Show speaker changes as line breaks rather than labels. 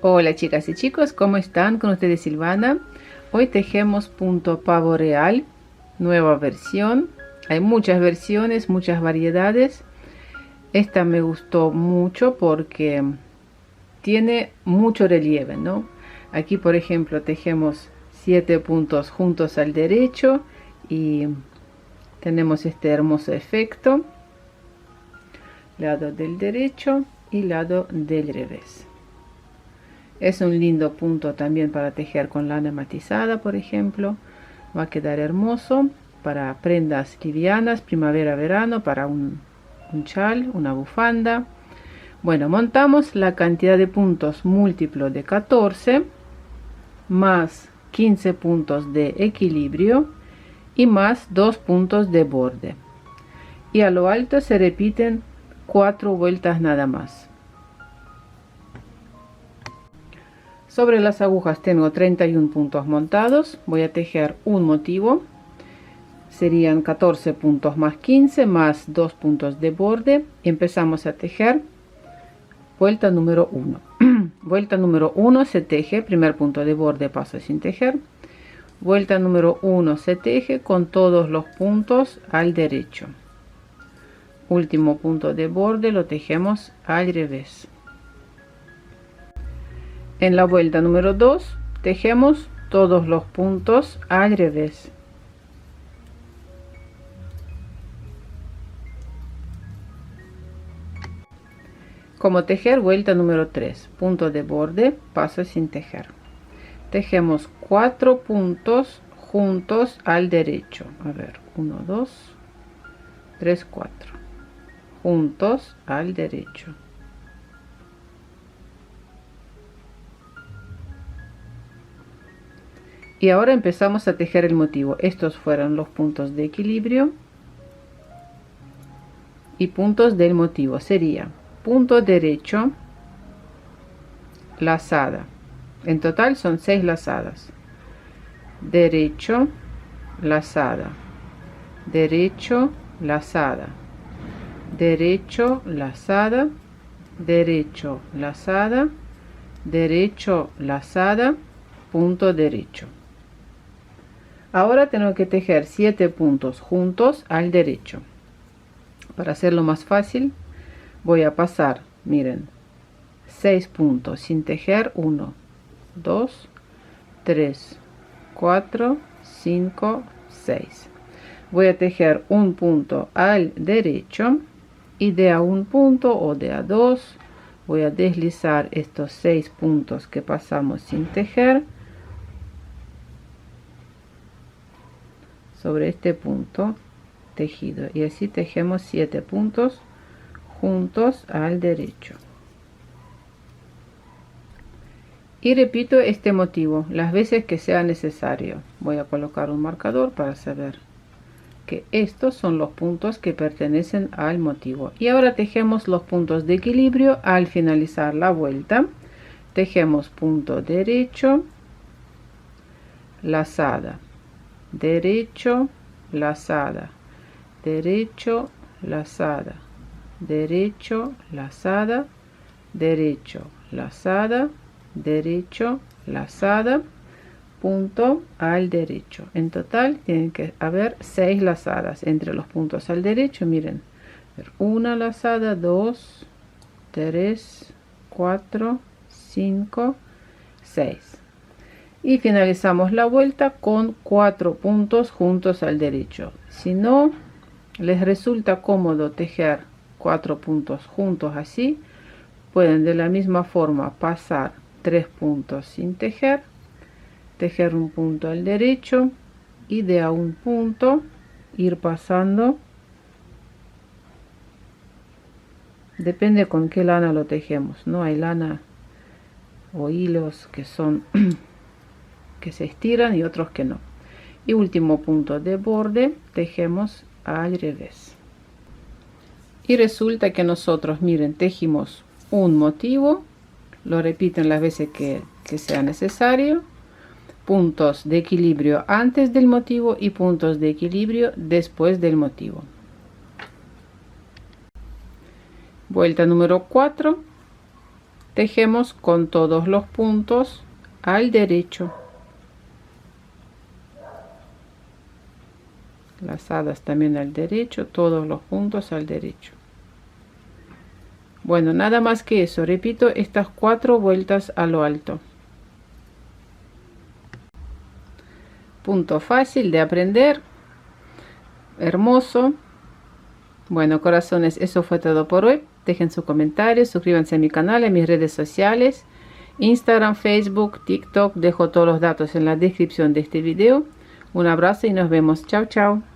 Hola chicas y chicos, ¿cómo están? Con ustedes Silvana. Hoy tejemos punto pavo real, nueva versión. Hay muchas versiones, muchas variedades. Esta me gustó mucho porque tiene mucho relieve, ¿no? Aquí por ejemplo tejemos 7 puntos juntos al derecho y tenemos este hermoso efecto. Lado del derecho y lado del revés. Es un lindo punto también para tejer con lana matizada, por ejemplo. Va a quedar hermoso para prendas livianas, primavera, verano, para un chal, una bufanda. Bueno, montamos la cantidad de puntos múltiplo de 14 más 15 puntos de equilibrio y más 2 puntos de borde. Y a lo alto se repiten 4 vueltas nada más. Sobre las agujas tengo 31 puntos montados. Voy a tejer un motivo. Serían 14 puntos más 15 más 2 puntos de borde. Empezamos a tejer vuelta número 1. Vuelta número 1 se teje, primer punto de borde paso sin tejer. Vuelta número 1 se teje con todos los puntos al derecho. Último punto de borde lo tejemos al revés. En la vuelta número 2 tejemos todos los puntos al revés. Como tejer vuelta número 3, punto de borde, paso sin tejer. Tejemos 4 puntos juntos al derecho. A ver, 1, 2, 3, 4. Juntos al derecho. Y ahora empezamos a tejer el motivo. Estos fueron los puntos de equilibrio y puntos del motivo. Sería punto derecho, lazada. En total son 6 lazadas. Derecho, lazada. Derecho, lazada. Derecho, lazada. Derecho, lazada. Derecho, lazada. Punto derecho. Ahora tengo que tejer 7 puntos juntos al derecho. Para hacerlo más fácil, voy a pasar, miren, 6 puntos sin tejer. 1, 2, 3, 4, 5, 6. Voy a tejer un punto al derecho y de a un punto o de a dos voy a deslizar estos 6 puntos que pasamos sin tejer sobre este punto tejido, y así tejemos 7 puntos juntos al derecho. Y repito este motivo las veces que sea necesario. Voy a colocar un marcador para saber que estos son los puntos que pertenecen al motivo. Y ahora tejemos los puntos de equilibrio al finalizar la vuelta. Tejemos punto derecho, lazada, derecho, lazada, derecho, lazada, derecho, lazada, derecho, lazada, derecho, lazada, punto al derecho. En total tienen que haber 6 lazadas entre los puntos al derecho. Miren, una lazada, 2, 3, 4, 5, 6. Y finalizamos la vuelta con 4 puntos juntos al derecho. Si no les resulta cómodo tejer 4 puntos juntos así, pueden de la misma forma pasar 3 puntos sin tejer, tejer un punto al derecho y de a un punto ir pasando. Depende con qué lana lo tejemos, ¿no? Hay lana o hilos que son que se estiran y otros que no. Y último punto de borde tejemos al revés. Y resulta que nosotros, miren, tejimos un motivo, lo repiten las veces que sea necesario, puntos de equilibrio antes del motivo y puntos de equilibrio después del motivo. Vuelta número 4, Tejemos con todos los puntos al derecho. Lazadas también al derecho, todos los puntos al derecho. Bueno, nada más que eso. Repito estas 4 vueltas a lo alto. Punto fácil de aprender. Hermoso. Bueno, corazones, eso fue todo por hoy. Dejen sus comentarios, suscríbanse a mi canal, a mis redes sociales, Instagram, Facebook, TikTok. Dejo todos los datos en la descripción de este video. Un abrazo y nos vemos. Chao, chao.